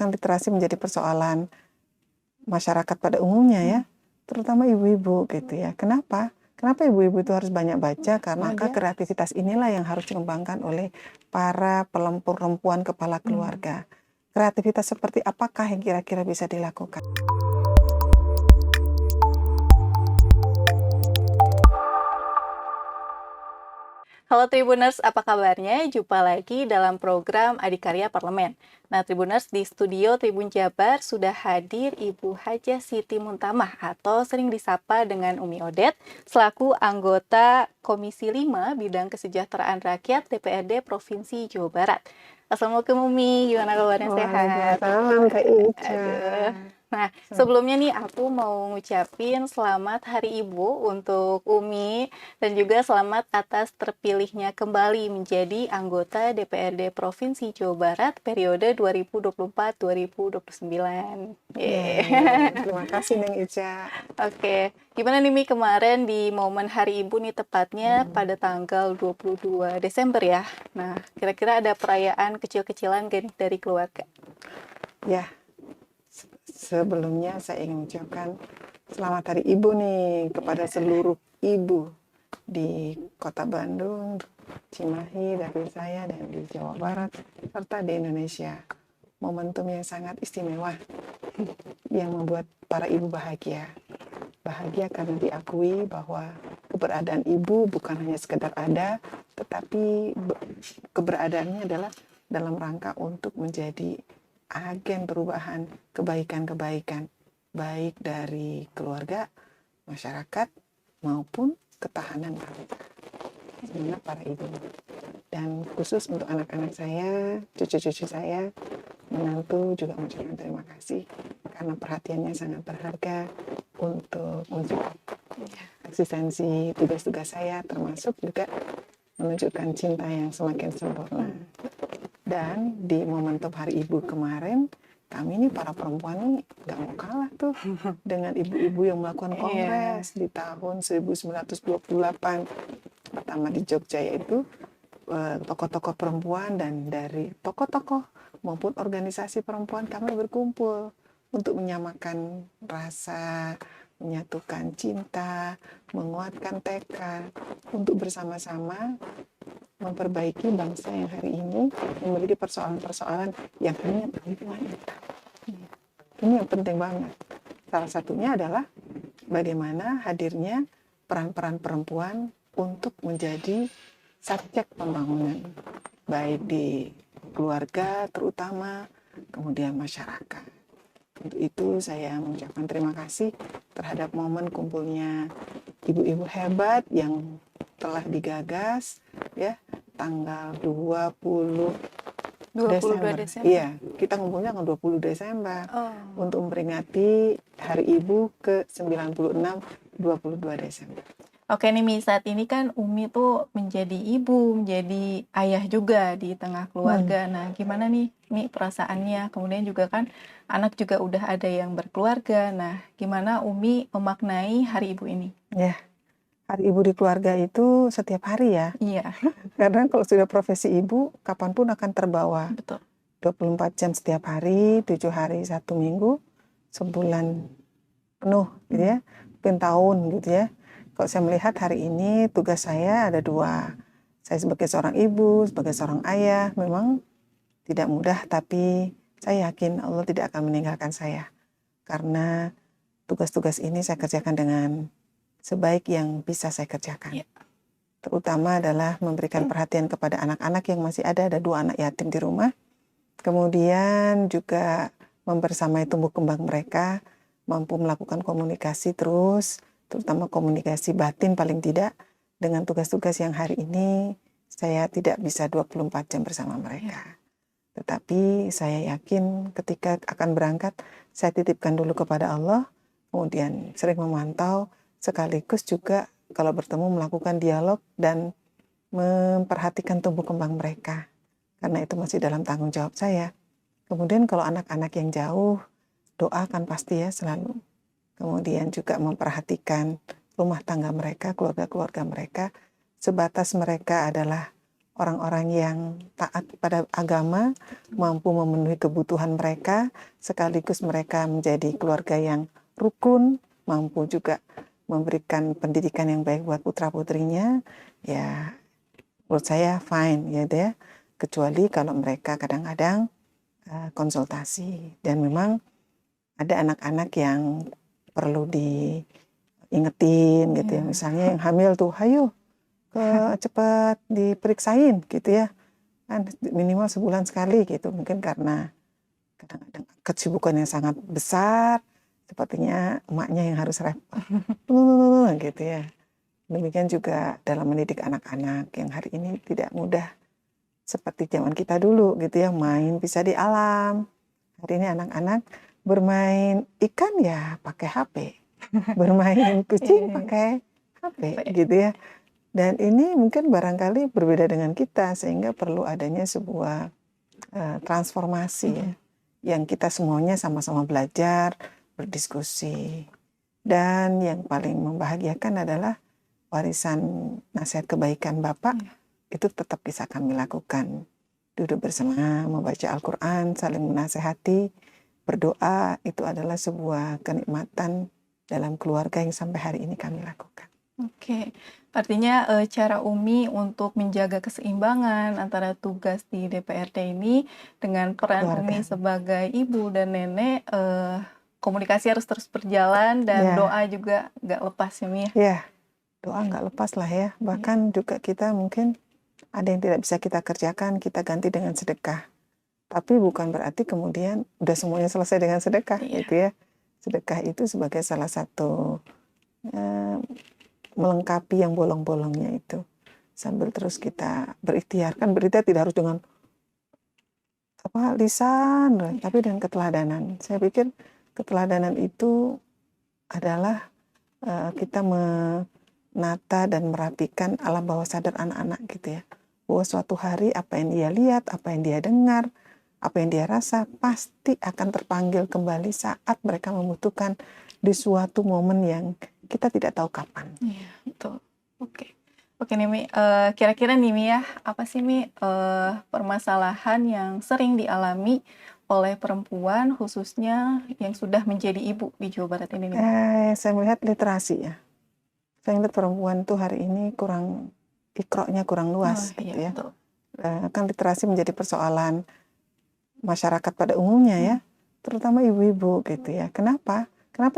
menyebabkan literasi menjadi persoalan masyarakat pada umumnya ya, terutama ibu-ibu gitu ya. Kenapa? Kenapa ibu-ibu itu harus banyak baca? Karena kreativitas inilah yang harus dikembangkan oleh para perempuan kepala keluarga. Kreativitas seperti apakah yang kira-kira bisa dilakukan? Halo Tribuners, apa kabarnya? Jumpa lagi dalam program Adikarya Parlemen. Nah Tribuners, di studio Tribun Jabar sudah hadir Ibu Hajah Siti Muntamah atau sering disapa dengan Umi Odet selaku anggota Komisi 5 Bidang Kesejahteraan Rakyat DPRD Provinsi Jawa Barat. Assalamualaikum Umi, gimana kabarnya? Sehat? Waalaikumsalam Kak Ica. Aduh. Nah, sebelumnya nih aku mau ngucapin selamat Hari Ibu untuk Umi dan juga selamat atas terpilihnya kembali menjadi anggota DPRD Provinsi Jawa Barat periode 2024-2029. Terima kasih Neng Ica. Oke, gimana nih Mi kemarin di momen Hari Ibu nih tepatnya pada tanggal 22 Desember ya. Nah, kira-kira ada perayaan kecil-kecilan gak nih dari keluarga? Ya, sebelumnya saya ingin mengucapkan selamat Hari Ibu nih kepada seluruh ibu di Kota Bandung, Cimahi, dapil saya, dan di Jawa Barat, serta di Indonesia. Momentum yang sangat istimewa yang membuat para ibu bahagia. Bahagia karena diakui bahwa keberadaan ibu bukan hanya sekedar ada, tetapi keberadaannya adalah dalam rangka untuk menjadi agen perubahan kebaikan-kebaikan, baik dari keluarga, masyarakat, maupun ketahanan bangsa. Semangat para ibu. Dan khusus untuk anak-anak saya, cucu-cucu saya, menantu juga mengucapkan terima kasih karena perhatiannya sangat berharga untuk mensupport eksistensi tugas-tugas saya, termasuk juga menunjukkan cinta yang semakin sempurna. Dan di momentum Hari Ibu kemarin, kami nih para perempuan nih gak mau kalah tuh dengan ibu-ibu yang melakukan kongres di tahun 1928. Pertama di Jogja, yaitu tokoh-tokoh perempuan, dan dari tokoh-tokoh maupun organisasi perempuan kami berkumpul untuk menyamakan rasa, menyatukan cinta, menguatkan tekad untuk bersama-sama memperbaiki bangsa yang hari ini memiliki persoalan-persoalan yang hanya perempuan. Ini yang penting banget. Salah satunya adalah bagaimana hadirnya peran-peran perempuan untuk menjadi subjek pembangunan, baik di keluarga terutama, kemudian masyarakat. Untuk itu saya mengucapkan terima kasih terhadap momen kumpulnya ibu-ibu hebat yang telah digagas ya tanggal 22 Desember. Iya, kita ngumpulnya tanggal 20 Desember untuk memperingati Hari Ibu ke-96 22 Desember. Oke nih Mi, saat ini kan Umi tuh menjadi ibu, menjadi ayah juga di tengah keluarga. Nah, gimana nih Mi perasaannya? Kemudian juga kan anak juga udah ada yang berkeluarga. Nah, gimana Umi memaknai Hari Ibu ini? Ya, Hari Ibu di keluarga itu setiap hari ya. Iya. Karena kalau sudah profesi ibu, kapanpun akan terbawa. Betul. 24 jam setiap hari, 7 hari 1 minggu, sebulan penuh gitu ya, mungkin tahun gitu ya. Kalau saya melihat hari ini tugas saya ada 2. Saya sebagai seorang ibu, sebagai seorang ayah, memang tidak mudah, tapi saya yakin Allah tidak akan meninggalkan saya. Karena tugas-tugas ini saya kerjakan dengan sebaik yang bisa saya kerjakan. Terutama adalah memberikan perhatian kepada anak-anak yang masih ada 2 anak yatim di rumah. Kemudian juga membersamai tumbuh kembang mereka, mampu melakukan komunikasi terus, terutama komunikasi batin paling tidak, dengan tugas-tugas yang hari ini saya tidak bisa 24 jam bersama mereka. Tetapi saya yakin ketika akan berangkat, saya titipkan dulu kepada Allah, kemudian sering memantau, sekaligus juga kalau bertemu melakukan dialog dan memperhatikan tumbuh kembang mereka. Karena itu masih dalam tanggung jawab saya. Kemudian kalau anak-anak yang jauh, doa kan pasti ya selalu. Kemudian juga memperhatikan rumah tangga mereka, keluarga-keluarga mereka, sebatas mereka adalah orang-orang yang taat pada agama, mampu memenuhi kebutuhan mereka, sekaligus mereka menjadi keluarga yang rukun, mampu juga memberikan pendidikan yang baik buat putra-putrinya, ya menurut saya fine ya. Kecuali kalau mereka kadang-kadang konsultasi, dan memang ada anak-anak yang perlu diingetin gitu ya, misalnya yang hamil tuh, ayo cepat diperiksain gitu ya, kan minimal sebulan sekali gitu, mungkin karena kadang-kadang kesibukan yang sangat besar, sepertinya emaknya yang harus repot gitu ya. Demikian juga dalam mendidik anak-anak yang hari ini tidak mudah seperti zaman kita dulu gitu ya, main bisa di alam. Hari ini anak-anak bermain ikan ya pakai HP, bermain kucing pakai HP gitu ya. Dan ini mungkin barangkali berbeda dengan kita, sehingga perlu adanya sebuah transformasi ya, yang kita semuanya sama-sama belajar, berdiskusi. Dan yang paling membahagiakan adalah warisan nasihat kebaikan Bapak itu tetap bisa kami lakukan. Duduk bersama, membaca Al-Quran, saling menasehati, berdoa, itu adalah sebuah kenikmatan dalam keluarga yang sampai hari ini kami lakukan. Oke, artinya cara Umi untuk menjaga keseimbangan antara tugas di DPRD ini dengan peran Keluarga. Umi sebagai ibu dan nenek, komunikasi harus terus berjalan dan doa juga nggak lepas ya Mi ya? Ya, doa nggak lepas lah ya. Bahkan juga kita mungkin ada yang tidak bisa kita kerjakan, kita ganti dengan sedekah. Tapi bukan berarti kemudian udah semuanya selesai dengan sedekah gitu ya. Sedekah itu sebagai salah satu melengkapi yang bolong-bolongnya itu. Sambil terus kita berikhtiar. Kan berikhtiar tidak harus dengan lisan, tapi dengan keteladanan. Saya pikir keteladanan itu adalah kita menata dan merapikan alam bawah sadar anak-anak gitu ya. Bahwa suatu hari apa yang dia lihat, apa yang dia dengar, apa yang dia rasa pasti akan terpanggil kembali saat mereka membutuhkan di suatu momen yang kita tidak tahu kapan. Iya, betul. Oke nih Mi, kira-kira nih Mi ya, apa sih Mi permasalahan yang sering dialami oleh perempuan khususnya yang sudah menjadi ibu di Jawa Barat ini? Saya melihat literasi ya. Saya melihat perempuan tuh hari ini kurang, ikroknya kurang luas gitu ya. Kan literasi menjadi persoalan masyarakat pada umumnya ya, terutama ibu-ibu gitu ya. Kenapa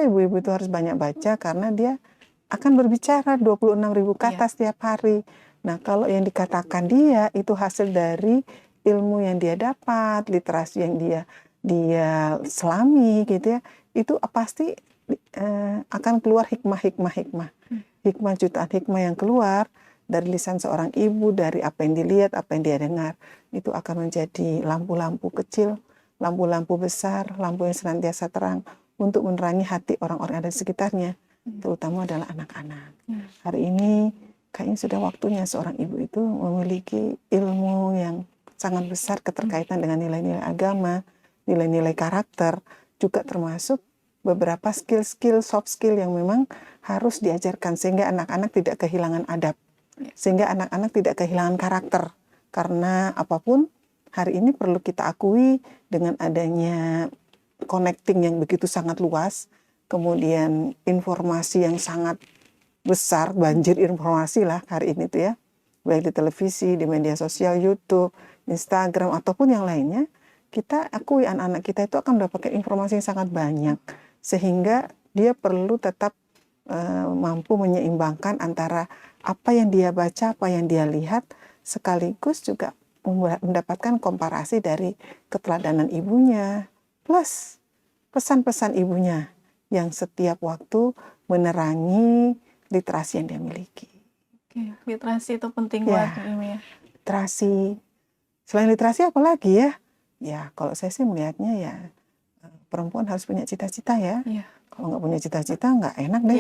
ibu-ibu itu harus banyak baca? Karena dia akan berbicara 26.000 kata setiap hari. Nah, kalau yang dikatakan dia itu hasil dari ilmu yang dia dapat, literasi yang dia selami gitu ya, itu pasti akan keluar hikmah jutaan hikmah yang keluar dari lisan seorang ibu, dari apa yang dilihat, apa yang dia dengar. Itu akan menjadi lampu-lampu kecil, lampu-lampu besar, lampu yang senantiasa terang untuk menerangi hati orang-orang yang ada di sekitarnya, terutama adalah anak-anak. Hari ini kayaknya sudah waktunya seorang ibu itu memiliki ilmu yang sangat besar keterkaitan dengan nilai-nilai agama, nilai-nilai karakter, juga termasuk beberapa skill-skill, soft skill yang memang harus diajarkan sehingga anak-anak tidak kehilangan adab, sehingga anak-anak tidak kehilangan karakter. Karena apapun hari ini perlu kita akui dengan adanya connecting yang begitu sangat luas, kemudian informasi yang sangat besar, banjir informasi lah hari ini tuh ya, baik di televisi, di media sosial, YouTube, Instagram, ataupun yang lainnya, kita akui anak-anak kita itu akan mendapatkan informasi yang sangat banyak, sehingga dia perlu tetap mampu menyeimbangkan antara apa yang dia baca, apa yang dia lihat, sekaligus juga mendapatkan komparasi dari keteladanan ibunya, plus pesan-pesan ibunya yang setiap waktu menerangi literasi yang dia miliki. Oke, literasi itu penting banget ya. Literasi. Selain literasi apa lagi ya? Ya, kalau saya sih melihatnya ya perempuan harus punya cita-cita ya. Kalau nggak punya cita-cita nggak enak deh.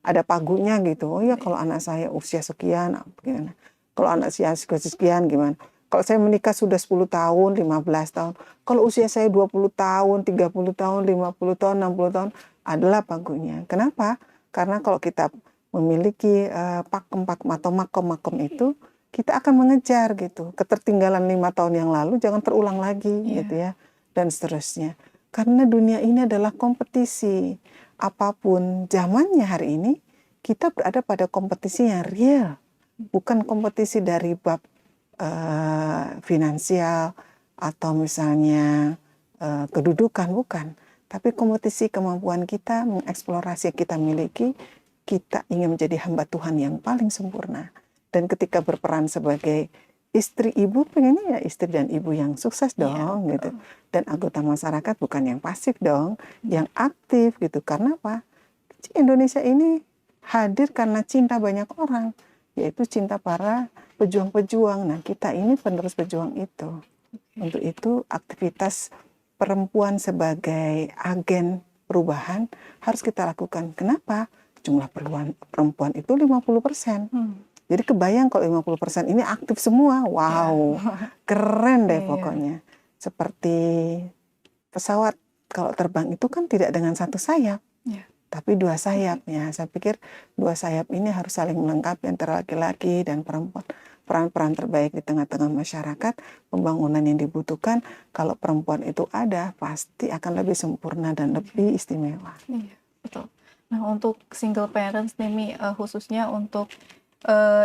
Ada pagunya gitu. Oh ya, kalau anak saya usia sekian, gimana? Kalau anak saya sekian gimana? Kalau saya menikah sudah 10 tahun, 15 tahun. Kalau usia saya 20 tahun, 30 tahun, 50 tahun, 60 tahun, adalah pagunya. Kenapa? Karena kalau kita memiliki pakem-pakem atau makom-makom itu kita akan mengejar gitu. Ketertinggalan 5 tahun yang lalu jangan terulang lagi gitu ya, dan seterusnya. Karena dunia ini adalah kompetisi. Apapun zamannya hari ini, kita berada pada kompetisi yang real. Bukan kompetisi dari bab finansial atau misalnya kedudukan, bukan. Tapi kompetisi kemampuan kita mengeksplorasi yang kita miliki, kita ingin menjadi hamba Tuhan yang paling sempurna. Dan ketika berperan sebagai istri ibu, pengennya ya istri dan ibu yang sukses dong gitu. Dan anggota masyarakat bukan yang pasif dong, yang aktif gitu. Karena apa? Indonesia ini hadir karena cinta banyak orang, yaitu cinta para pejuang-pejuang. Nah, kita ini penerus pejuang itu. Untuk itu aktivitas perempuan sebagai agen perubahan harus kita lakukan. Kenapa? Jumlah perempuan itu 50%. Jadi kebayang kalau 50% ini aktif semua. Wow, keren deh pokoknya. Seperti pesawat kalau terbang itu kan tidak dengan satu sayap, tapi 2 sayap. Ya, saya pikir 2 sayap ini harus saling melengkapi antara laki-laki dan perempuan. Peran-peran terbaik di tengah-tengah masyarakat, pembangunan yang dibutuhkan, kalau perempuan itu ada, pasti akan lebih sempurna dan lebih istimewa. Iya, betul. Nah, untuk single parents nih, Mi, khususnya untuk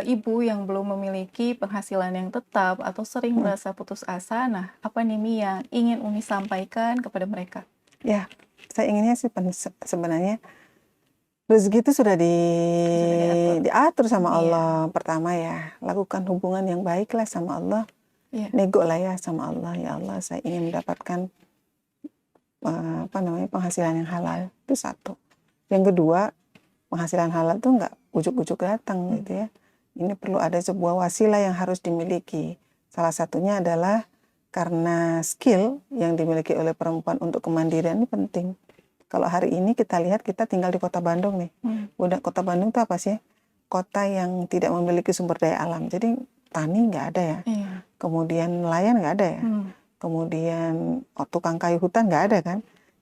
ibu yang belum memiliki penghasilan yang tetap atau sering merasa putus asa, nah apa nih, Mi, yang ingin Umi sampaikan kepada mereka? Ya, saya inginnya sih sebenarnya rezeki itu sudah diatur sama Allah. Pertama ya, lakukan hubungan yang baik lah sama Allah. Nego lah ya sama Allah. Ya Allah, saya ingin mendapatkan penghasilan yang halal. Itu satu. Yang kedua, penghasilan halal itu nggak ujuk-ujuk datang gitu ya. Ini perlu ada sebuah wasilah yang harus dimiliki. Salah satunya adalah karena skill yang dimiliki oleh perempuan untuk kemandirian ini penting. Kalau hari ini kita lihat, kita tinggal di kota Bandung nih. Udah kota Bandung itu apa sih? Kota yang tidak memiliki sumber daya alam. Jadi tani nggak ada ya. Kemudian nelayan nggak ada ya. Kemudian tukang kayu hutan nggak ada kan.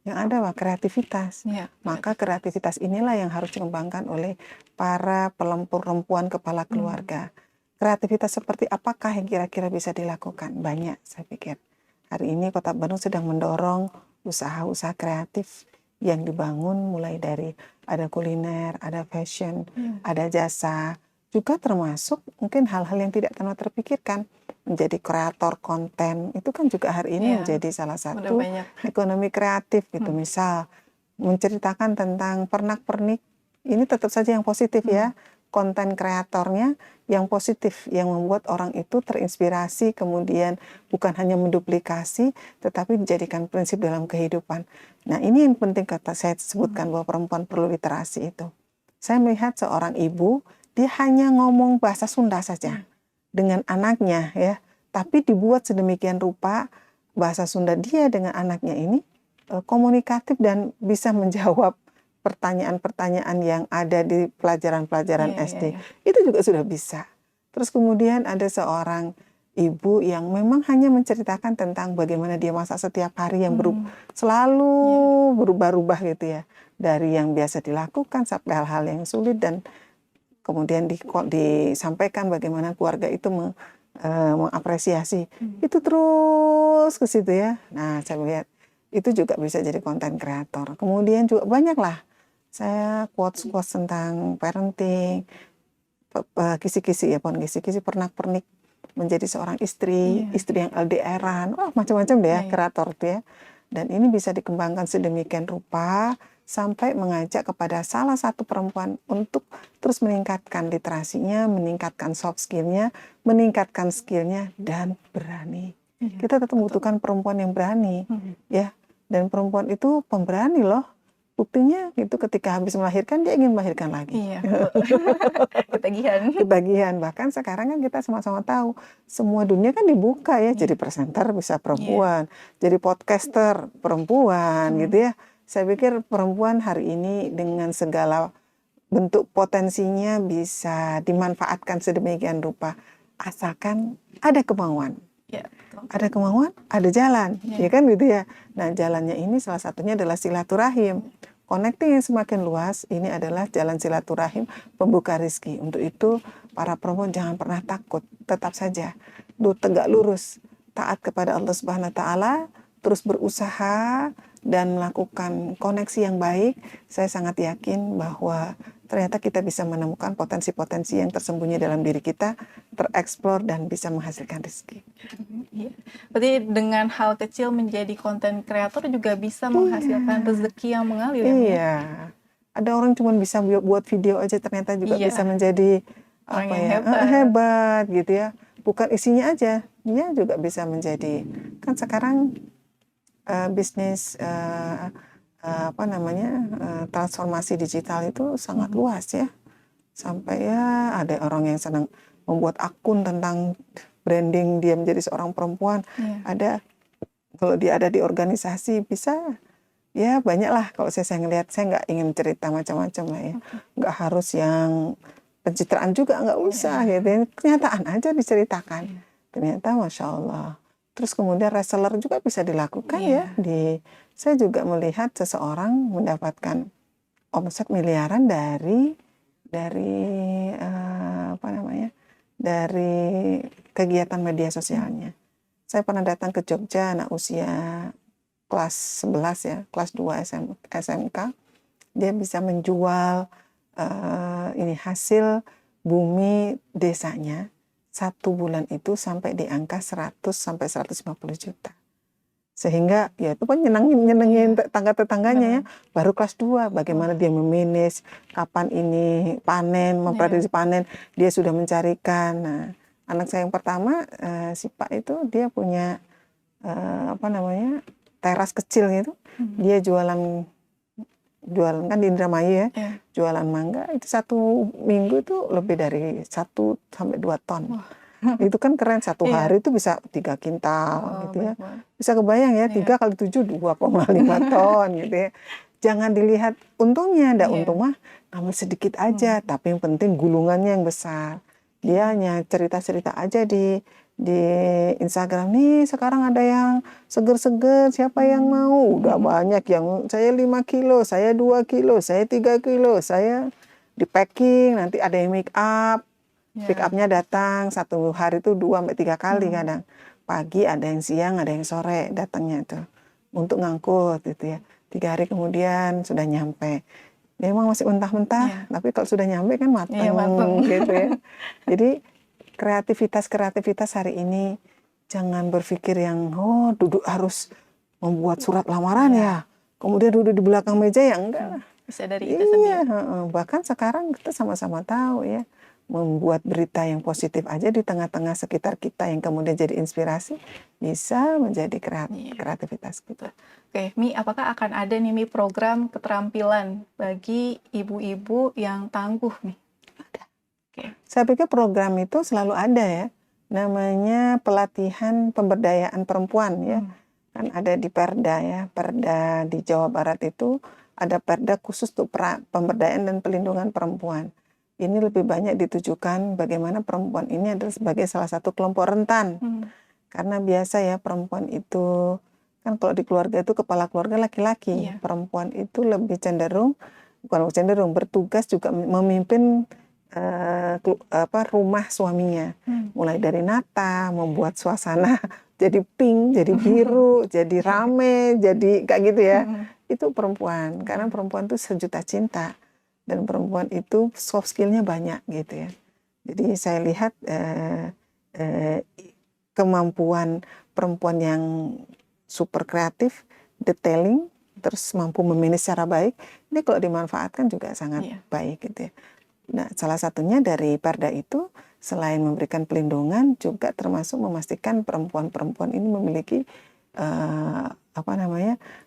Yang ada apa? Kreativitas. Maka kreativitas inilah yang harus dikembangkan oleh para perempuan kepala keluarga. Kreativitas seperti apakah yang kira-kira bisa dilakukan? Banyak, saya pikir. Hari ini kota Bandung sedang mendorong usaha-usaha kreatif yang dibangun, mulai dari ada kuliner, ada fashion, ada jasa, juga termasuk mungkin hal-hal yang tidak pernah terpikirkan. Menjadi kreator konten, itu kan juga hari ini menjadi salah satu ekonomi kreatif gitu. Misal, menceritakan tentang pernak-pernik, ini tetap saja yang positif ya. Konten kreatornya yang positif, yang membuat orang itu terinspirasi, kemudian bukan hanya menduplikasi, tetapi dijadikan prinsip dalam kehidupan. Nah, ini yang penting kata saya sebutkan bahwa perempuan perlu literasi itu. Saya melihat seorang ibu, dia hanya ngomong bahasa Sunda saja dengan anaknya ya, tapi dibuat sedemikian rupa bahasa Sunda dia dengan anaknya ini komunikatif dan bisa menjawab pertanyaan-pertanyaan yang ada di pelajaran-pelajaran SD. Itu juga sudah bisa. Terus kemudian ada seorang ibu yang memang hanya menceritakan tentang bagaimana dia masak setiap hari yang selalu berubah-ubah gitu ya. Dari yang biasa dilakukan sampai hal-hal yang sulit, dan kemudian disampaikan bagaimana keluarga itu mengapresiasi. Itu terus ke situ ya. Nah, saya lihat itu juga bisa jadi konten kreator. Kemudian juga banyaklah saya quotes-quotes tentang parenting, kisi-kisi ya, kisi-kisi pernak-pernik menjadi seorang istri yang LDR-an, macam-macam deh ya, kreator tuh ya. Dan ini bisa dikembangkan sedemikian rupa sampai mengajak kepada salah satu perempuan untuk terus meningkatkan literasinya, meningkatkan soft skill-nya, meningkatkan skill-nya, dan berani. Kita tetap membutuhkan perempuan yang berani, ya. Dan perempuan itu pemberani loh. Buktinya itu ketika habis melahirkan, dia ingin melahirkan lagi. Ketagihan. Bahkan sekarang kan kita sama-sama tahu, semua dunia kan dibuka ya. Jadi presenter bisa perempuan, jadi podcaster perempuan gitu ya. Saya pikir perempuan hari ini dengan segala bentuk potensinya bisa dimanfaatkan sedemikian rupa. Asalkan ada kemauan. Ada kemauan, ada jalan, ya kan gitu ya. Nah, jalannya ini salah satunya adalah silaturahim. connecting yang semakin luas ini adalah jalan silaturahim pembuka rezeki. Untuk itu para perempuan jangan pernah takut, tetap saja tegak lurus, taat kepada Allah Subhanahu wa taala, terus berusaha dan melakukan koneksi yang baik. Saya sangat yakin bahwa ternyata kita bisa menemukan potensi-potensi yang tersembunyi dalam diri kita, tereksplor dan bisa menghasilkan rezeki. Iya. Berarti dengan hal kecil menjadi konten kreator juga bisa menghasilkan rezeki yang mengalir ya, Mi? Iya. Ada orang cuma bisa buat video aja ternyata juga Iya. bisa menjadi Orang apa yang ya? hebat. Hebat gitu ya. Bukan isinya aja, dia juga bisa menjadi. Kan sekarang bisnis transformasi digital itu sangat luas ya. Sampai ya ada orang yang senang membuat akun tentang branding dia menjadi seorang perempuan. Iya. Ada kalau dia ada di organisasi bisa ya banyak lah. Kalau saya ngelihat, saya nggak ingin cerita macam-macam lah ya. Nggak harus yang pencitraan juga, nggak usah gitu ya. Kenyataan aja diceritakan. Ternyata Masya Allah. Terus kemudian reseller juga bisa dilakukan ya. Saya juga melihat seseorang mendapatkan omset miliaran dari kegiatan media sosialnya. Saya pernah datang ke Jogja, anak usia kelas 11 ya, kelas 2 SMK. Dia bisa menjual hasil bumi desanya 1 bulan itu sampai di angka 100 sampai 150 juta. Sehingga ya itu kan nyenengin tetangga-tetangganya ya. Baru kelas 2 bagaimana dia memanage, kapan ini panen, memprediksi panen, dia sudah mencarikan. Nah, anak saya yang pertama si Pak itu dia punya teras kecil gitu. Dia jualan kan di Indramayu ya. Jualan mangga itu 1 minggu itu lebih dari 1 sampai 2 ton. Itu kan keren, 1 hari itu bisa 3 kintal gitu ya. Bisa kebayang ya, 3 kali 7 2,5 ton gitu ya. Jangan dilihat untungnya, ada untung mah ngambil sedikit aja, tapi yang penting gulungannya yang besar. Dia hanya cerita-cerita aja di Instagram nih, sekarang ada yang seger-seger, siapa yang mau? Udah banyak yang saya 5 kilo, saya 2 kilo, saya 3 kilo, saya di packing, nanti ada yang make up. Pick up-nya datang 1 hari itu 2 sampai 3 kali kadang. Pagi ada yang siang, ada yang sore datangnya tuh untuk ngangkut gitu ya. 3 hari kemudian sudah nyampe. Memang masih mentah-mentah, tapi kalau sudah nyampe kan matang gitu ya. Jadi kreativitas hari ini jangan berpikir yang duduk harus membuat surat lamaran ya. Kemudian duduk di belakang meja ya enggak lah. Bisa dari kita sendiri. Bahkan sekarang kita sama-sama tahu ya. Membuat berita yang positif aja di tengah-tengah sekitar kita yang kemudian jadi inspirasi bisa menjadi kreativitas kita. Oke, Mi, apakah akan ada nih Mi program keterampilan bagi ibu-ibu yang tangguh nih? Ada. Saya pikir program itu selalu ada ya. Namanya pelatihan pemberdayaan perempuan ya. Kan ada di Perda ya. Perda di Jawa Barat itu ada Perda khusus untuk pemberdayaan dan pelindungan perempuan. Ini lebih banyak ditujukan bagaimana perempuan ini adalah sebagai salah satu kelompok rentan. Karena biasa ya perempuan itu, kan kalau di keluarga itu kepala keluarga laki-laki. Perempuan itu lebih bukan bertugas juga memimpin rumah suaminya. Mulai dari nata, membuat suasana jadi pink, jadi biru, jadi rame, jadi kayak gitu ya. Itu perempuan, karena perempuan itu sejuta cinta. Dan perempuan itu soft skill-nya banyak gitu ya. Jadi saya lihat kemampuan perempuan yang super kreatif, detailing, terus mampu memanage secara baik, ini kalau dimanfaatkan juga sangat baik gitu ya. Nah, salah satunya dari Perda itu selain memberikan pelindungan juga termasuk memastikan perempuan-perempuan ini memiliki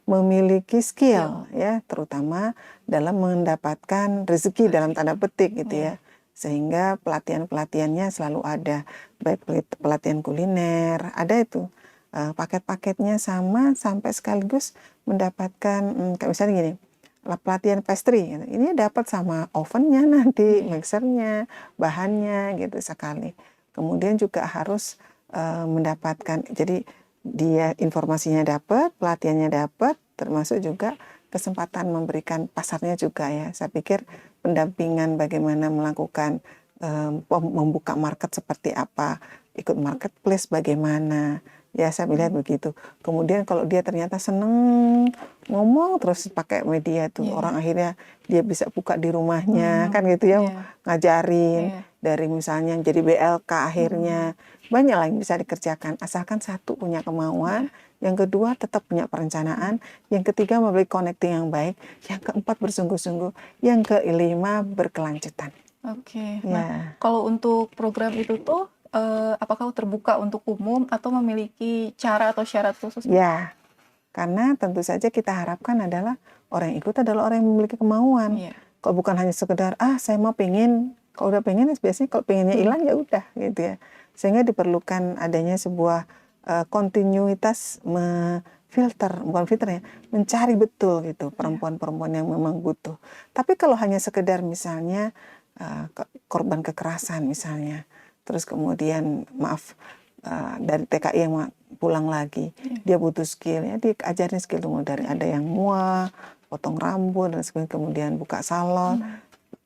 memiliki skill ya, terutama dalam mendapatkan rezeki dalam tanda petik gitu ya. Sehingga pelatihannya selalu ada, baik pelatihan kuliner, ada itu paket-paketnya sampai sekaligus mendapatkan kayak misalnya gini, pelatihan pastry gitu. Ini dapat sama ovennya nanti, mixernya, bahannya gitu sekali. Kemudian juga harus mendapatkan, jadi dia informasinya dapat, pelatihannya dapat, termasuk juga kesempatan memberikan pasarnya juga ya. Saya pikir pendampingan bagaimana melakukan membuka market seperti apa, ikut marketplace bagaimana, ya saya melihat begitu. Kemudian kalau dia ternyata seneng ngomong terus pakai media tuh, orang akhirnya dia bisa buka di rumahnya, kan gitu ya, ngajarin dari misalnya jadi BLK akhirnya. Banyak lah yang bisa dikerjakan, asalkan satu punya kemauan, yang kedua tetap punya perencanaan, yang ketiga memiliki connecting yang baik, yang keempat bersungguh-sungguh, yang kelima berkelanjutan. Oke. Nah, kalau untuk program itu tuh apakah terbuka untuk umum atau memiliki cara atau syarat khusus? Ya, karena tentu saja kita harapkan adalah orang yang ikut adalah orang yang memiliki kemauan. Kalau bukan hanya sekedar saya mau pengen, kalau udah pengen biasanya kalau pengennya hilang ya udah gitu ya. Sehingga diperlukan adanya sebuah kontinuitas filter, bukan filter ya, mencari betul gitu perempuan-perempuan yang memang butuh. Tapi kalau hanya sekedar misalnya korban kekerasan misalnya, terus kemudian dari TKI yang pulang lagi, dia butuh skill ya, diajarin skill dulu dari ada yang mual, potong rambut dan sebagainya, kemudian buka salon,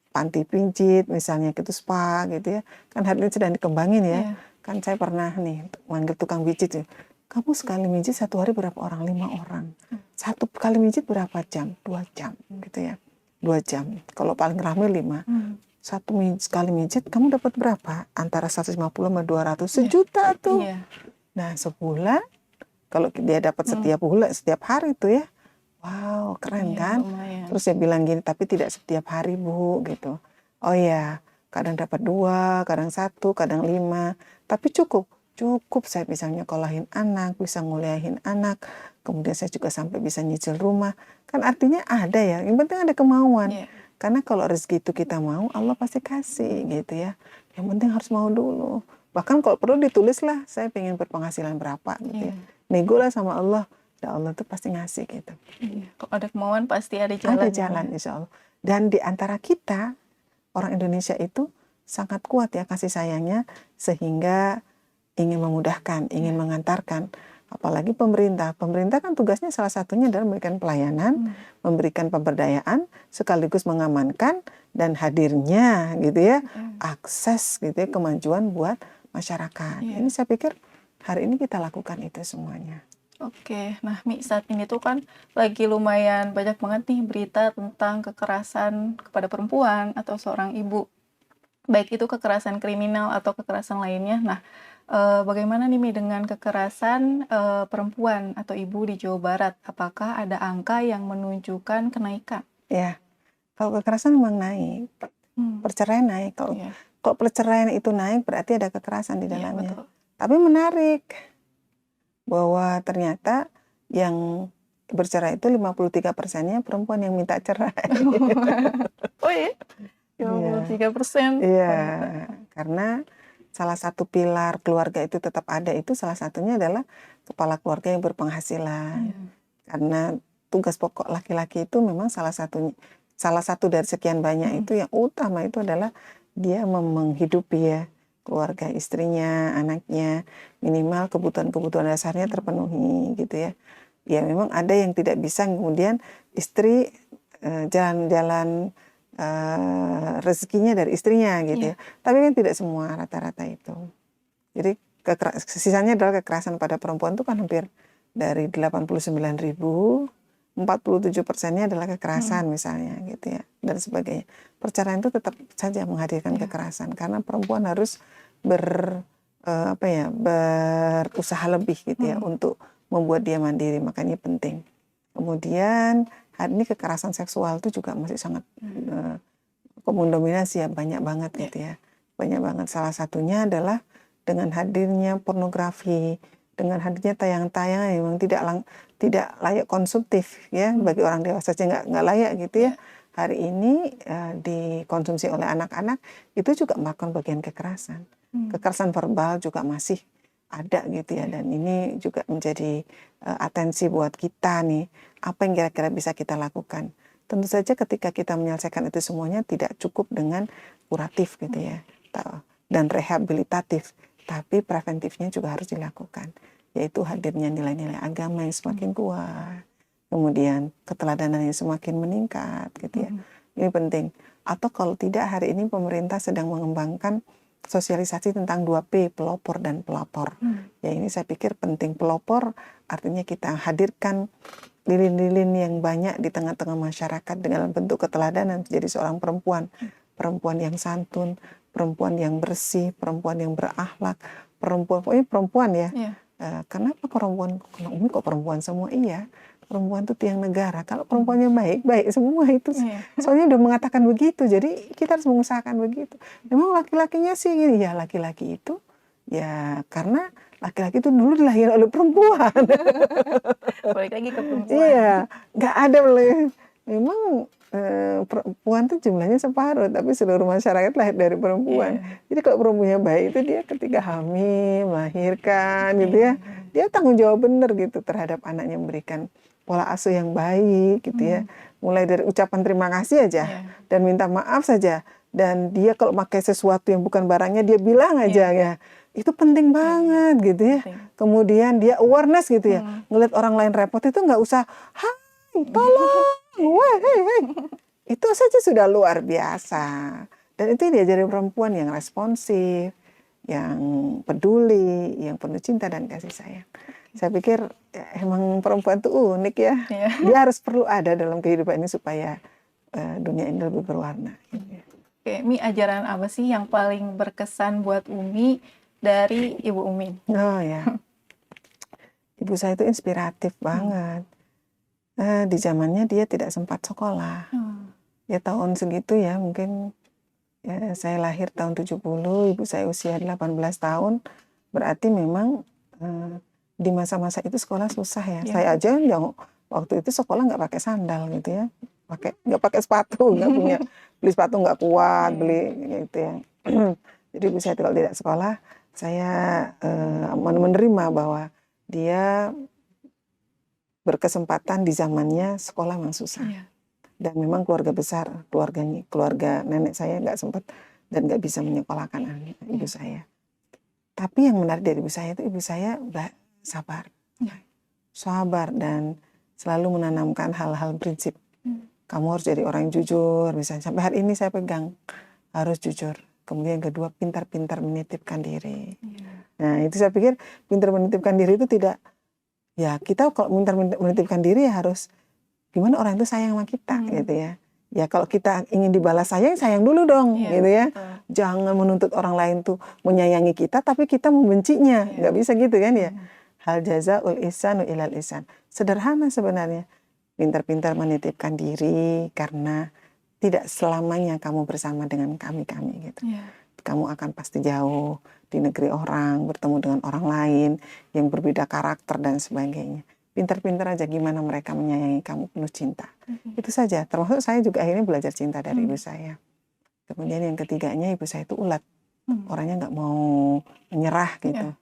panti pijit misalnya gitu, spa gitu ya, kan hari ini sedang dikembangin ya. Kan saya pernah nih manggil tukang pijit ya, kamu sekali mijit satu hari berapa orang? 5 orang. Satu kali mijit berapa jam? 2 jam gitu ya, 2 jam. Kalau paling ramai 5. Sekali mijit kamu dapat berapa? Antara 150 sama 200, sejuta tuh. Nah sebulan kalau dia dapat setiap bulan, setiap hari tuh ya, wow keren kan? Terus dia bilang gini, tapi tidak setiap hari Bu gitu. Oh ya, kadang dapat 2, kadang 1, kadang 5, tapi cukup saya bisa nyekolahin anak, bisa nguliahin anak, kemudian saya juga sampai bisa nyicil rumah. Kan artinya ada ya, yang penting ada kemauan. Karena kalau rezeki itu kita mau, Allah pasti kasih gitu ya. Yang penting harus mau dulu. Bahkan kalau perlu ditulis lah, saya pengen berpenghasilan berapa gitu ya. Nego lah sama Allah, dan Allah tuh pasti ngasih gitu. Kalau ada kemauan pasti ada jalan. Ada jalan insya Allah. Dan di antara kita, orang Indonesia itu sangat kuat ya kasih sayangnya, sehingga ingin memudahkan, ingin mengantarkan. Apalagi pemerintah kan tugasnya salah satunya adalah memberikan pelayanan, memberikan pemberdayaan, sekaligus mengamankan dan hadirnya gitu ya, akses gitu ya, kemajuan buat masyarakat. Ini saya pikir hari ini kita lakukan itu semuanya. Oke, nah Mi, saat ini tuh kan lagi lumayan banyak banget nih berita tentang kekerasan kepada perempuan atau seorang ibu. Baik itu kekerasan kriminal atau kekerasan lainnya. Nah, bagaimana nih Mi dengan kekerasan perempuan atau ibu di Jawa Barat? Apakah ada angka yang menunjukkan kenaikan? Ya, kalau kekerasan memang naik, perceraian naik. Kalau perceraian itu naik berarti ada kekerasan di dalamnya. Tapi menarik bahwa ternyata yang bercerai itu 53%-nya perempuan yang minta cerai. Oh iya? 53%. Iya, karena salah satu pilar keluarga itu tetap ada, itu salah satunya adalah kepala keluarga yang berpenghasilan. Karena tugas pokok laki-laki itu memang salah satu dari sekian banyak itu yang utama itu adalah dia menghidupi ya keluarga, istrinya, anaknya, minimal kebutuhan-kebutuhan dasarnya terpenuhi gitu ya. Ya memang ada yang tidak bisa, kemudian istri jalan-jalan rezekinya dari istrinya gitu ya. Tapi kan tidak semua, rata-rata itu. Jadi sisanya adalah kekerasan pada perempuan itu kan hampir dari 89.000, 47%-nya adalah kekerasan misalnya gitu ya, dan sebagainya. Perceraian itu tetap saja menghadirkan kekerasan karena perempuan harus berusaha lebih gitu ya untuk membuat dia mandiri, makanya penting. Kemudian hari ini kekerasan seksual itu juga masih sangat mendominasi ya, banyak banget gitu ya, banyak banget. Salah satunya adalah dengan hadirnya pornografi, dengan hadirnya tayangan-tayangan yang memang tidak layak konsumtif ya, bagi orang dewasa saja nggak layak gitu ya. Hari ini dikonsumsi oleh anak-anak, itu juga melakukan bagian kekerasan. Kekerasan verbal juga masih ada gitu ya, dan ini juga menjadi atensi buat kita nih, apa yang kira-kira bisa kita lakukan. Tentu saja ketika kita menyelesaikan itu semuanya tidak cukup dengan kuratif gitu ya, dan rehabilitatif, tapi preventifnya juga harus dilakukan, yaitu hadirnya nilai-nilai agama yang semakin kuat. kemudian keteladanan yang semakin meningkat gitu ya. Ini penting. Atau kalau tidak, hari ini pemerintah sedang mengembangkan sosialisasi tentang 2P, pelopor dan pelapor. Ya, ini saya pikir penting. Pelopor artinya kita hadirkan lilin-lilin yang banyak di tengah-tengah masyarakat dengan bentuk keteladanan, jadi seorang perempuan, perempuan yang santun, perempuan yang bersih, perempuan yang berakhlak, pokoknya perempuan ya. Kenapa perempuan? Kalau Umi kok perempuan semua? Iya, perempuan itu tiang negara. Kalau perempuannya baik, baik semua itu. Soalnya udah mengatakan begitu, jadi kita harus mengusahakan begitu. Memang laki-lakinya sih, ya laki-laki itu, ya karena laki-laki itu dulu dilahirkan oleh perempuan. Balik lagi ke perempuan. Iya, nggak ada memang perempuan tuh jumlahnya separuh, tapi seluruh masyarakat lahir dari perempuan. Jadi kalau perempuannya baik itu dia ketika hamil, melahirkan gitu ya, dia tanggung jawab benar gitu terhadap anaknya, memberikan pola asuh yang baik gitu ya. Mulai dari ucapan terima kasih aja dan minta maaf saja. Dan dia kalau pakai sesuatu yang bukan barangnya dia bilang aja ya. Itu penting banget gitu ya. Kemudian dia awareness gitu ya. Ngeliat orang lain repot itu nggak usah, hai tolong, weh, hei. Itu saja sudah luar biasa. Dan itu diajari perempuan yang responsif, yang peduli, yang penuh cinta dan kasih sayang. Saya pikir ya, emang perempuan itu unik ya. Dia harus perlu ada dalam kehidupan ini supaya dunia ini lebih berwarna. Oke, Mi, ajaran apa sih yang paling berkesan buat Umi dari Ibu Umi? Oh ya, ibu saya itu inspiratif banget. Di zamannya dia tidak sempat sekolah. Ya tahun segitu ya, mungkin ya, saya lahir tahun 70, ibu saya usia 18 tahun. Berarti memang di masa-masa itu sekolah susah ya. Saya aja yang waktu itu sekolah nggak pakai sandal gitu ya. Nggak pakai sepatu, nggak punya, beli sepatu nggak kuat, beli gitu ya. Jadi ibu saya kalau tidak sekolah, saya menerima bahwa dia berkesempatan di zamannya sekolah memang susah. Dan memang keluarga besar, keluarga nenek saya nggak sempat dan nggak bisa menyekolahkan ibu saya. Tapi yang menarik dari ibu saya itu, ibu saya sabar. Sabar dan selalu menanamkan hal-hal prinsip. Kamu harus jadi orang yang jujur, misalnya. Sampai hari ini saya pegang, harus jujur. Kemudian kedua, pintar-pintar menitipkan diri. Nah itu saya pikir, pintar menitipkan diri itu tidak, ya kita kalau pintar menitipkan diri ya harus, gimana orang itu sayang sama kita gitu ya. Ya kalau kita ingin dibalas sayang, sayang dulu dong gitu ya. Jangan menuntut orang lain tuh menyayangi kita, tapi kita membencinya. Nggak bisa gitu kan ya. Hal jazaul ihsanu ilal ihsan. Sederhana sebenarnya. Pintar-pintar menitipkan diri karena tidak selamanya kamu bersama dengan kami gitu. Kamu akan pasti jauh di negeri orang, bertemu dengan orang lain yang berbeda karakter dan sebagainya. Pintar-pintar aja gimana mereka menyayangi kamu penuh cinta. Itu saja. Termasuk saya juga akhirnya belajar cinta dari ibu saya. Kemudian yang ketiganya, ibu saya itu ulet. Orangnya nggak mau menyerah gitu.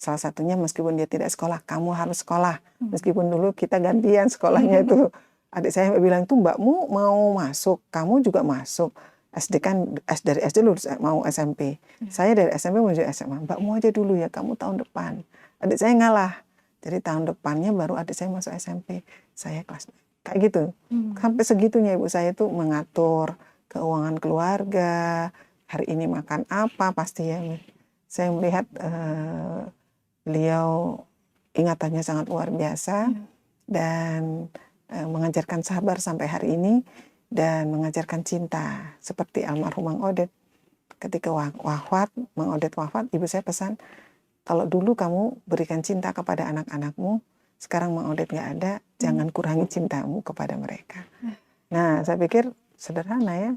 Salah satunya meskipun dia tidak sekolah, kamu harus sekolah. Meskipun dulu kita gantian sekolahnya itu. Adik saya bilang tuh, mbakmu mau masuk, kamu juga masuk. SD kan, dari SD lulus mau SMP. Saya dari SMP menuju SMA. Mbakmu aja dulu ya, kamu tahun depan. Adik saya ngalah. Jadi tahun depannya baru adik saya masuk SMP. Saya kelas kayak gitu. Sampai segitunya ibu saya tuh mengatur keuangan keluarga. Hari ini makan apa pasti ya. Saya melihat beliau ingatannya sangat luar biasa dan mengajarkan sabar sampai hari ini dan mengajarkan cinta seperti almarhum Mang Odet. Ketika wafat, Mang Odet wafat, ibu saya pesan, kalau dulu kamu berikan cinta kepada anak-anakmu, sekarang Mang Odet nggak ada, jangan kurangi cintamu kepada mereka. Nah, saya pikir sederhana ya,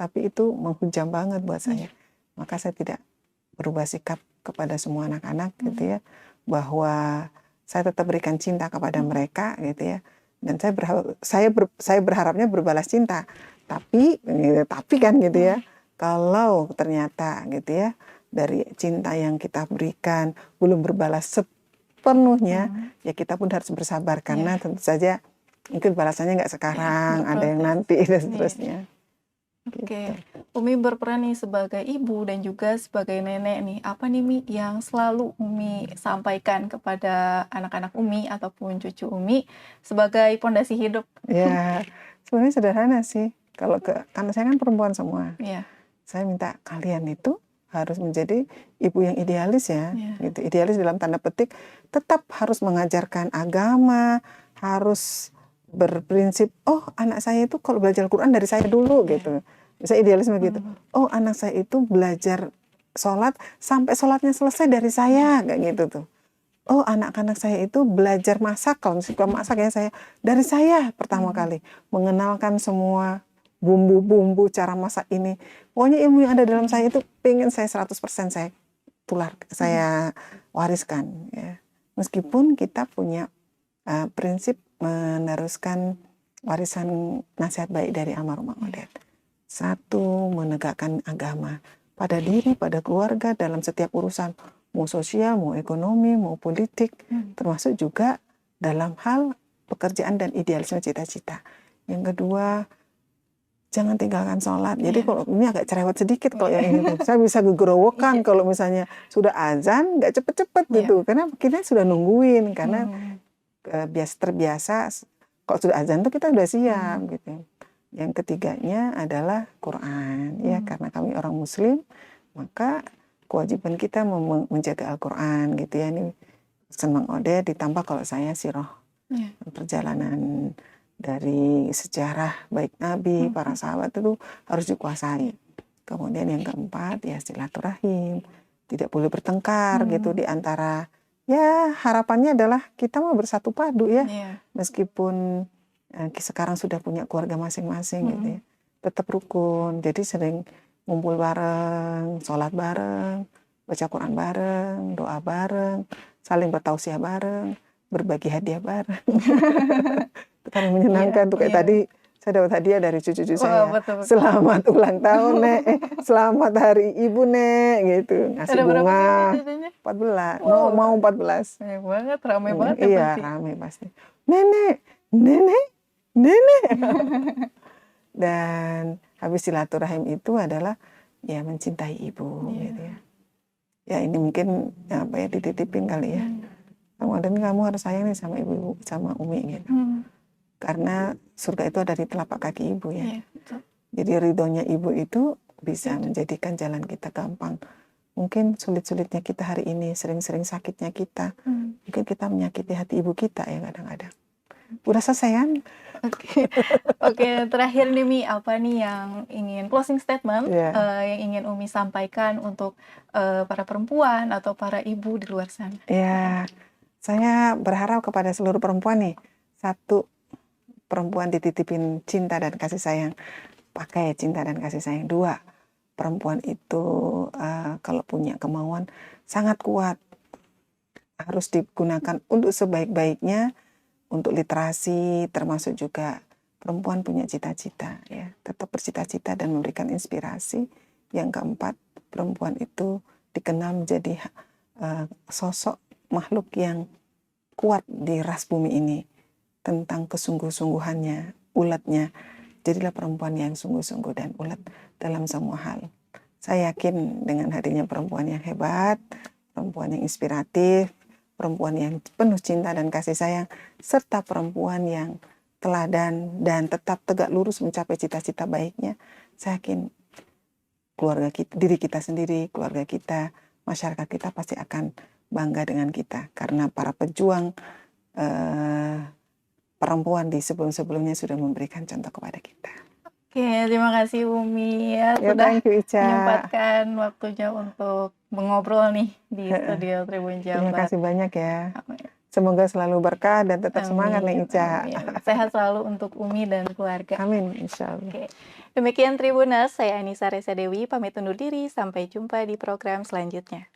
tapi itu menghujam banget buat saya. Maka saya tidak berubah sikap kepada semua anak-anak gitu ya, bahwa saya tetap berikan cinta kepada mereka gitu ya. Dan saya berharapnya berbalas cinta. Tapi kan gitu ya, kalau ternyata gitu ya, dari cinta yang kita berikan belum berbalas sepenuhnya, ya kita pun harus bersabar karena tentu saja mungkin balasannya nggak sekarang, ada yang nanti dan seterusnya. Oke, Umi berperan nih sebagai ibu dan juga sebagai nenek nih. Apa nih Mi yang selalu Umi sampaikan kepada anak-anak Umi ataupun cucu Umi sebagai pondasi hidup? Ya, sebenarnya sederhana sih. Karena saya kan perempuan semua, Iya, saya minta kalian itu harus menjadi ibu yang idealis ya, iya, gitu. Idealis dalam tanda petik, tetap harus mengajarkan agama, harus berprinsip, oh anak saya itu kalau belajar Al-Quran dari saya dulu iya. gitu. Bisa idealisme gitu. Hmm, Oh anak saya itu belajar sholat sampai sholatnya selesai dari saya, kayak gitu tuh. Oh anak-anak saya itu belajar masak, kalau suka masak ya saya, dari saya pertama kali. Mengenalkan semua bumbu-bumbu cara masak ini. Pokoknya ilmu yang ada dalam saya itu pengen saya 100% saya saya wariskan. Ya. Meskipun kita punya prinsip meneruskan warisan nasihat baik dari almarhum Mang Odet. Satu, menegakkan agama pada diri, pada keluarga, dalam setiap urusan, mau sosial, mau ekonomi, mau politik, termasuk juga dalam hal pekerjaan dan idealisme cita-cita. Yang kedua, jangan tinggalkan sholat. Jadi kalau ini agak cerewet sedikit kalau yang ini tuh. Saya bisa gegerowokan kalau misalnya sudah azan, nggak cepet-cepet gitu. Karena kita sudah nungguin, karena terbiasa kalau sudah azan tuh kita sudah siap gitu. Yang ketiganya adalah Quran, ya karena kami orang Muslim, maka kewajiban kita menjaga Al-Quran gitu ya. Ini pesan Mang Odet, ditambah kalau saya sirah perjalanan dari sejarah baik Nabi, para sahabat itu harus dikuasai. Kemudian yang keempat ya silaturahim, tidak boleh bertengkar gitu di antara. Ya harapannya adalah kita mau bersatu padu ya, meskipun sekarang sudah punya keluarga masing-masing gitu ya, tetap rukun. Jadi sering ngumpul bareng, sholat bareng, baca Quran bareng, doa bareng, saling bertausiah bareng, berbagi hadiah bareng. Itu paling menyenangkan tuh kayak tadi saya dapat hadiah dari cucu-cucu saya. betul. Selamat ulang tahun Nek, selamat hari ibu Nek gitu. Ngasih Ada berapa bunga. nih cucunya? 14. Wow. Mau 14. Banyak banget, ramai banget ya Iya, pasti. ramai pasti. Nenek, nenek, nenek. Dan habis silaturahim itu adalah ya mencintai ibu gitu ya. Ya ini mungkin apa ya dititipin kali ya. Kamu harus sayang nih sama ibu sama Umi gitu. Karena surga itu ada di telapak kaki ibu ya. Jadi ridhonya ibu itu bisa menjadikan jalan kita gampang. Mungkin sulit-sulitnya kita hari ini, sering-sering sakitnya kita, mungkin kita menyakiti hati ibu kita ya kadang-kadang. Udah selesai kan? Oke, terakhir nih Mi, apa nih yang ingin closing statement yang ingin Umi sampaikan untuk para perempuan atau para ibu di luar sana? Ya, saya berharap kepada seluruh perempuan nih, satu, perempuan dititipin cinta dan kasih sayang, pakai cinta dan kasih sayang. Dua, perempuan itu kalau punya kemauan sangat kuat, harus digunakan untuk sebaik-baiknya, untuk literasi, termasuk juga perempuan punya cita-cita, ya tetap bercita-cita dan memberikan inspirasi. Yang keempat, perempuan itu dikenal menjadi sosok makhluk yang kuat di ras bumi ini, tentang kesungguh-sungguhannya, uletnya. Jadilah perempuan yang sungguh-sungguh dan ulet dalam semua hal. Saya yakin dengan hadirnya perempuan yang hebat, perempuan yang inspiratif, perempuan yang penuh cinta dan kasih sayang, serta perempuan yang teladan dan tetap tegak lurus mencapai cita-cita baiknya, saya yakin keluarga kita, diri kita sendiri, keluarga kita, masyarakat kita pasti akan bangga dengan kita. Karena para pejuang perempuan di sebelum-sebelumnya sudah memberikan contoh kepada kita. Oke, terima kasih Umi ya sudah menyempatkan waktunya untuk mengobrol nih di studio Tribun Jabar. Terima kasih banyak ya. Semoga selalu berkah dan tetap semangat nih Ica. Sehat selalu untuk Umi dan keluarga. Amin, insya Allah. Oke. Demikian Tribuners, saya Anissa Resa Dewi pamit undur diri. Sampai jumpa di program selanjutnya.